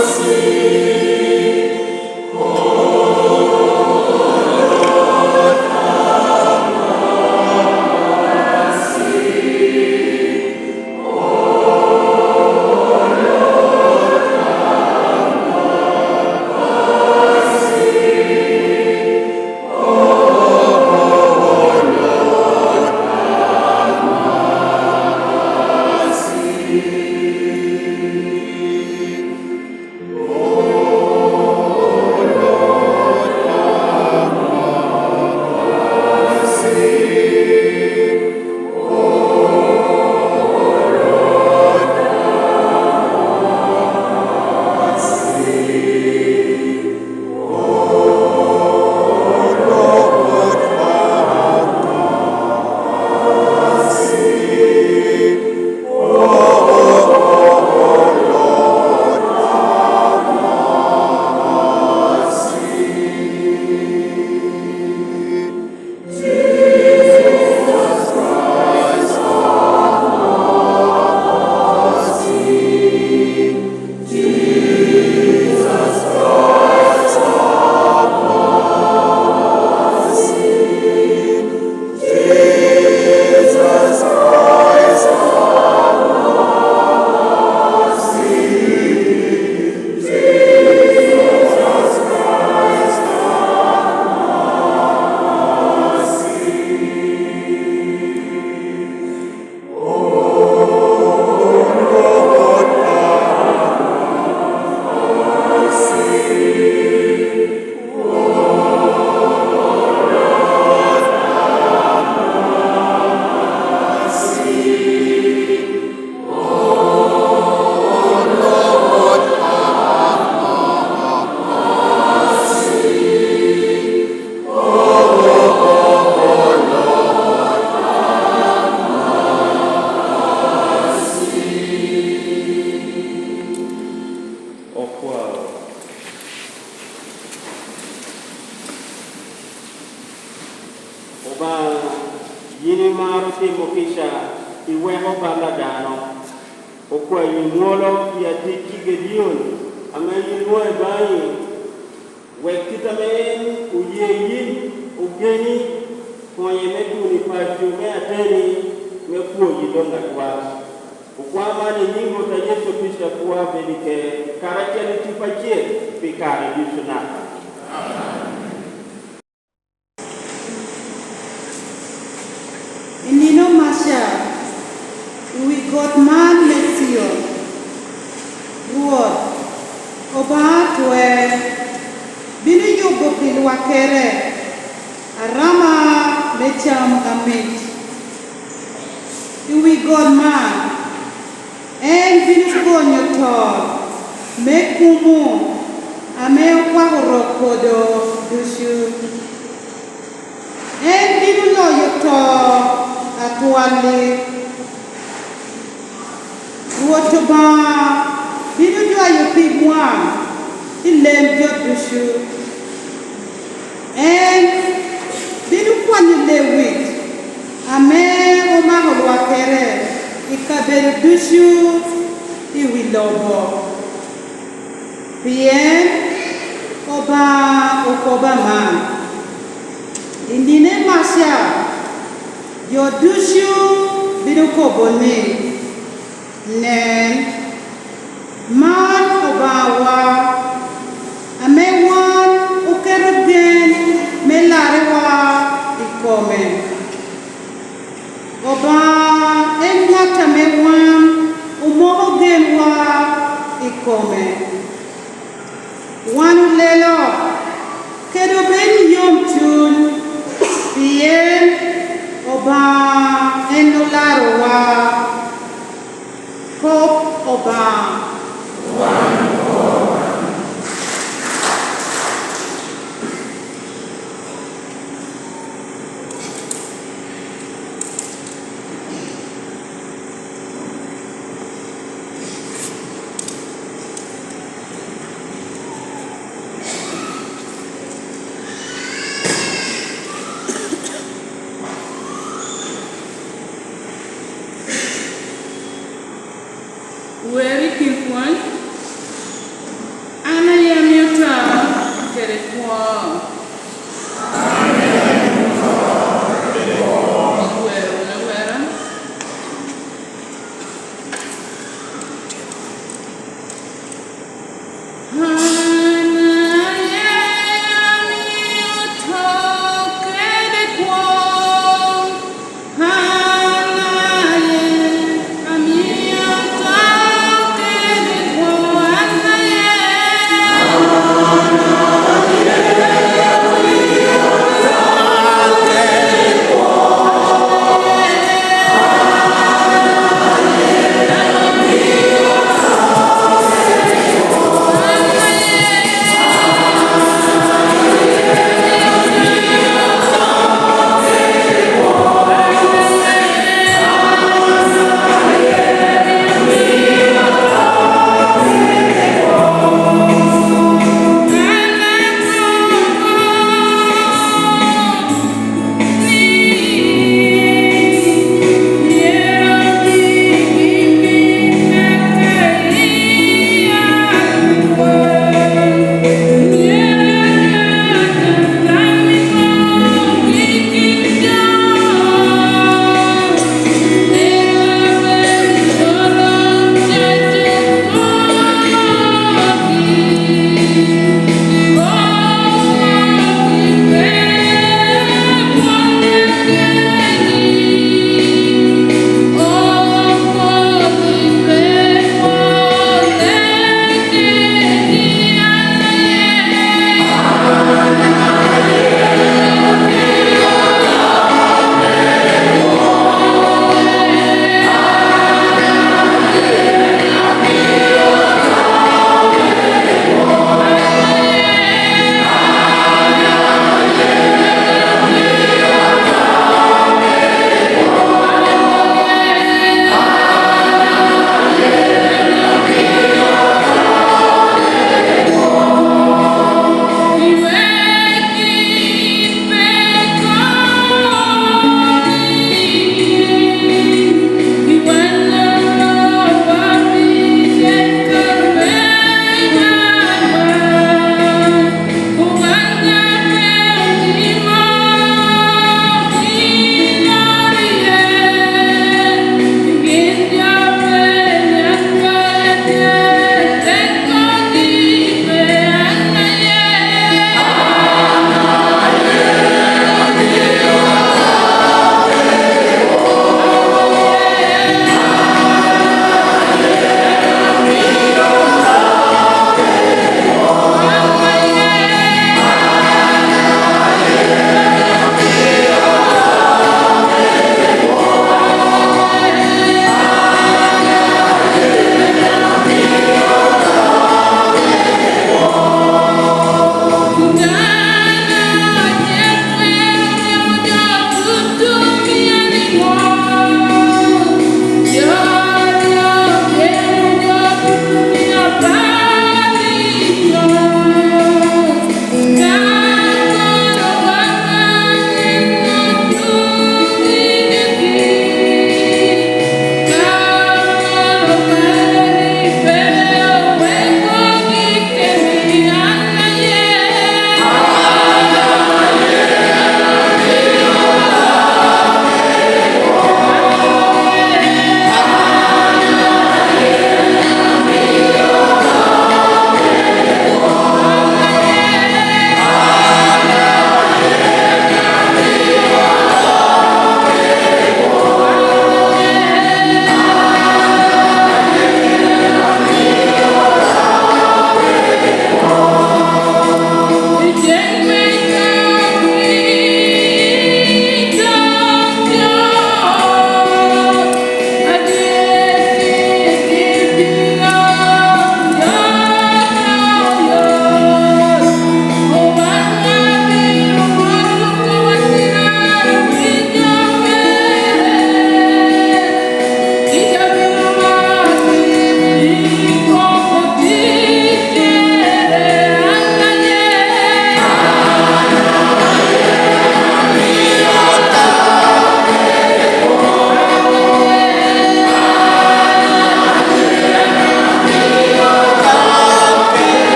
Mercy. yini maro timo kisha iweho banda dano okwa yimuolo ya tiki Gedion ama yimuo bayi wekita men uyeyin ugeni kwenye meduni pajume ateni mekuo yidonga kwa ukwamani nyingo ta Yesu Kristo kuwa bedike karakia nitipakie pikari bisunaka. Inino Masha, we got man Messio, Ruot, Obatwe, Bini Yugo Pilwakere, Arama Mecham Amit. We got man, and Bini Bonyotor, Mekumu, Ameo Kwahorokodo, Dushu, and Bini Loyotor. Atuali Wotoba Binu jua yopigwa Ilem Jodushu And Binu kwani lewit Ame Omaho Wakere Ikaberu Dushu Iwilobo Bien Oba Okoba Man Indine Masha Yodushu Bidukobone Nen Man Obawa Amewan Ukerugen Melarewa Ikome Oba Enata Mewan Umogenwa Ikome Wanu Lelo Kedoben Yom Chun Bien Oba Enolarowa Kop Oba Weri Kilpwan, Ana Yamiota, Kerekwa. Yeah.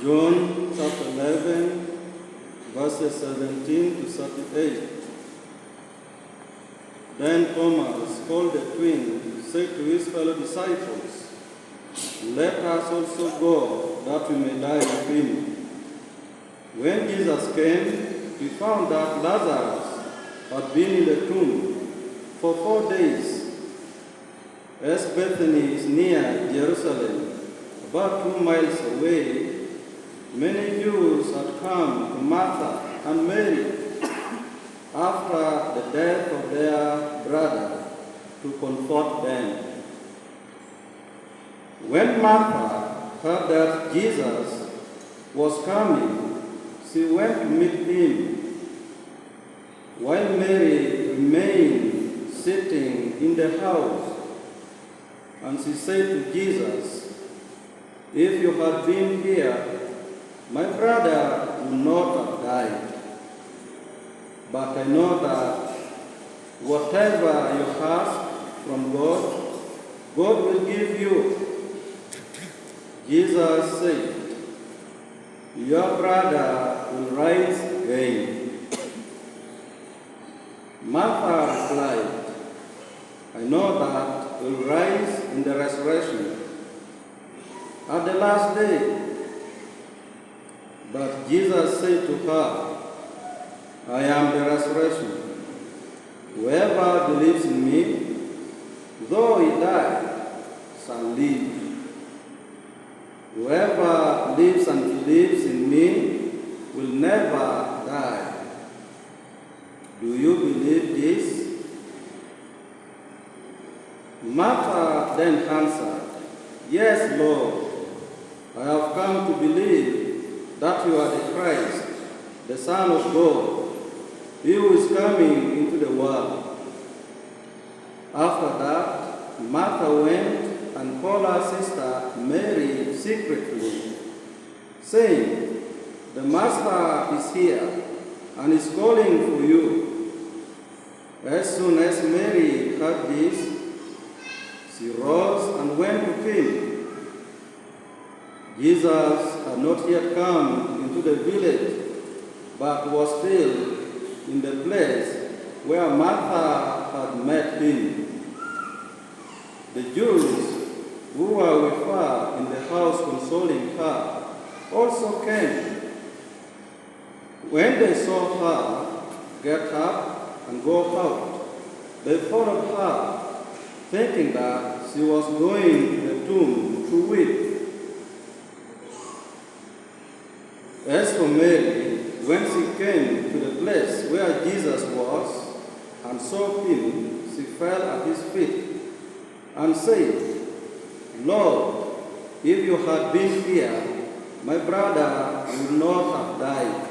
John chapter 11, verses 17 to 38. Then Thomas, called the twin, said to his fellow disciples, "Let us also go, that we may die with him." When Jesus came, he found that Lazarus had been in the tomb for 4 days. As Bethany is near Jerusalem, about 2 miles away, many Jews had come to Martha and Mary after the death of their brother to comfort them. When Martha heard that Jesus was coming, she went to meet him, while Mary remained sitting in the house. And she said to Jesus, "If you had been here, my brother would not have died. But I know that whatever you ask from God, God will give you." Jesus said, "Your brother will rise again." Martha replied, "I know that he will rise in the resurrection at the last day." But Jesus said to her, "I am the resurrection. Whoever believes in me, though he die, shall live. Whoever lives and believes in me will never die. Do you believe this?" Martha then answered, "Yes, Lord, I have come to believe that you are the Christ, the Son of God, he who is coming into the world." After that, Martha went and called her sister Mary secretly, saying, "The Master is here and is calling for you." As soon as Mary heard this, she rose and went to him. Jesus had not yet come into the village, but was still in the place where Martha had met him. The Jews who were with her in the house consoling her also came. When they saw her get up and go out, they followed her, thinking that she was going to the tomb to weep. As for Mary, when she came to the place where Jesus was and saw him, she fell at his feet and said, "Lord, if you had been here, my brother would not have died."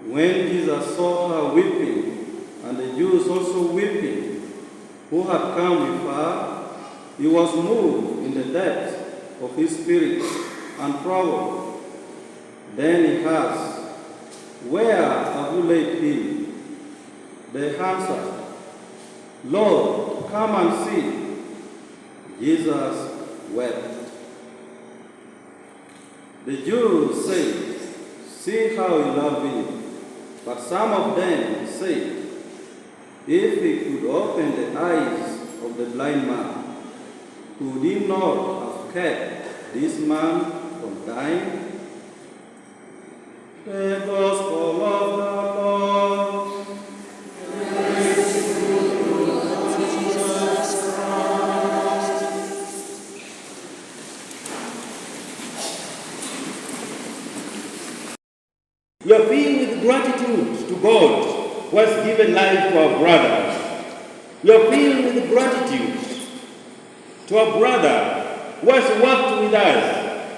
When Jesus saw her weeping, and the Jews also weeping, who had come with her, he was moved in the depths of his spirit and troubled. Then he asked, "Where have you laid him?" They answered, "Lord, come and see." Jesus wept. The Jews said, "See how he loved him." But some of them said, "If he could open the eyes of the blind man, could he not have kept this man from dying?" The Gospel of the Lord. We are filled with gratitude to God who has given life to our brothers. We are filled with gratitude to our brother who has worked with us.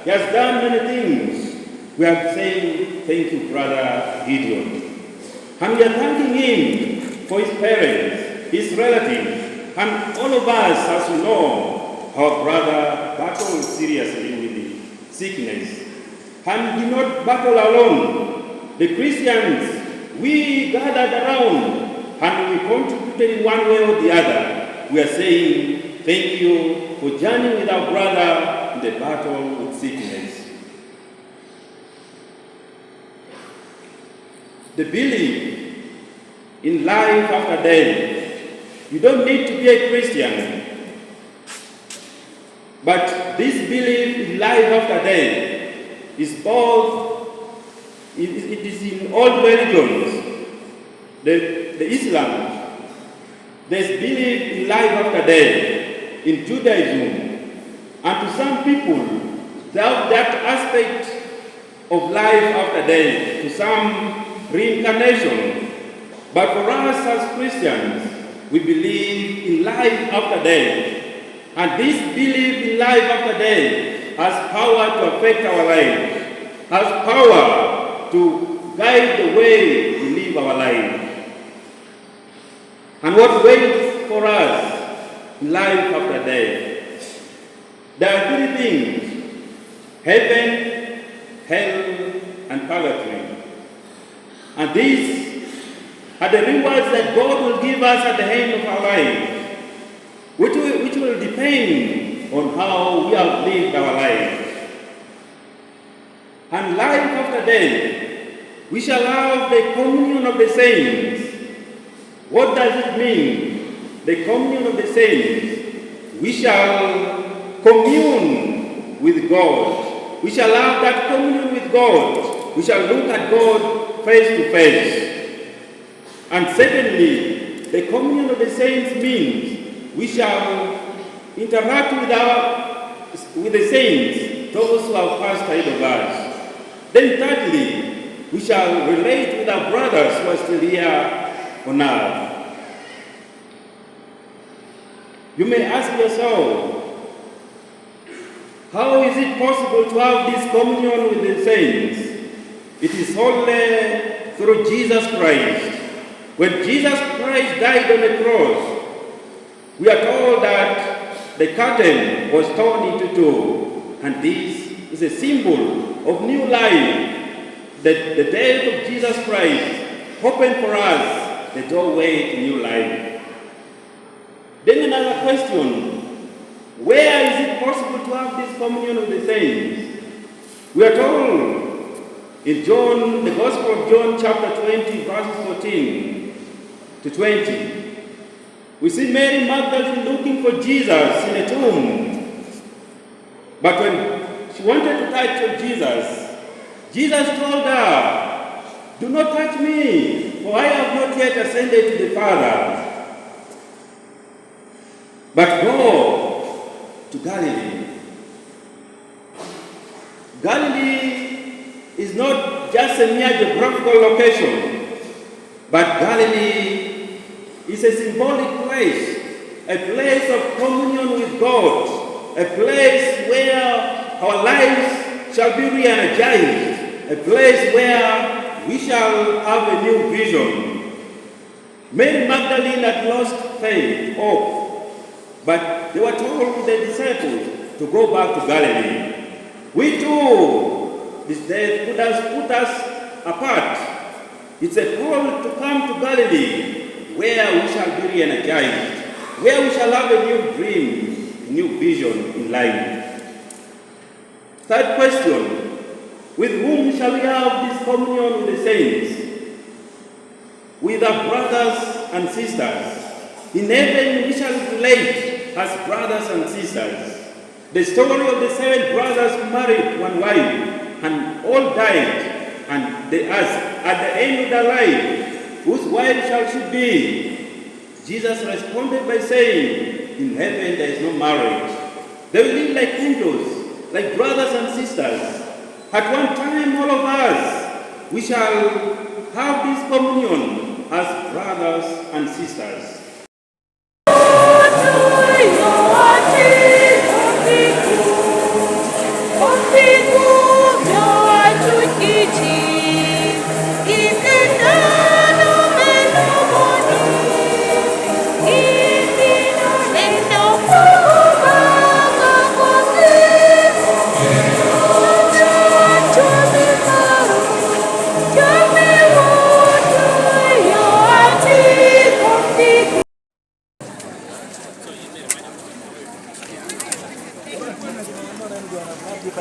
He has done many things. We are saying, "Thank you, Brother Gedion." And we are thanking him for his parents, his relatives, and all of us, as you know, our brother battled seriously with the sickness. And did not battle alone. The Christians, we gathered around and we contributed in one way or the other. We are saying thank you for journeying with our brother in in the battle with sickness. The belief in life after death. You don't need to be a Christian, but this belief in life after death is it is in all religions. The Islam, there's belief in life after death. In Judaism, and to some people, they have that aspect of life after death, to some reincarnation. But for us as Christians, we believe in life after death. And this belief in life after death has power to affect our lives, has power to guide the way we live our life. And what waits for us in life after death? There are three things: heaven, hell, and purgatory. And these are the rewards that God will give us at the end of our life, which will depend on how we have lived our life. And life after death, we shall have the communion of the saints. What does it mean, the communion of the saints? We shall commune with God. We shall have that communion with God. We shall look at God face to face. And secondly, the communion of the saints means we shall interact with the saints, those who have passed ahead of us. Then thirdly, we shall relate with our brothers who are still here on earth. You may ask yourself, how is it possible to have this communion with the saints? It is only through Jesus Christ. When Jesus Christ died on the cross, we are told that the curtain was torn into two, and this is a symbol of new life. The death of Jesus Christ opened for us the doorway to new life. Then another question: where is it possible to have this communion with the saints? We are told in John, the Gospel of John, chapter 20, verses 14 to 20. We see Mary Magdalene looking for Jesus in a tomb. But when she wanted to touch Jesus, Jesus told her, "Do not touch me, for I have not yet ascended to the Father. But go to Galilee." Galilee is not just a mere geographical location, but Galilee is a symbolic place, a place of communion with God, a place where our lives shall be re-energized, a place where we shall have a new vision. Mary Magdalene had lost faith, hope, but they were told, the disciples, to go back to Galilee. We too, this day put us apart. It's a call to come to Galilee, where we shall be re-energized, where we shall have a new dream, a new vision in life. Third question: with whom shall we have this communion with the saints? With our brothers and sisters. In heaven we shall relate as brothers and sisters. The story of the 7 brothers who married one wife and all died, and they asked at the end of their life, whose wife shall she be? Jesus responded by saying, in heaven there is no marriage. They will live like angels, like brothers and sisters. At one time, all of us, we shall have this communion as brothers and sisters. Thank you. Ini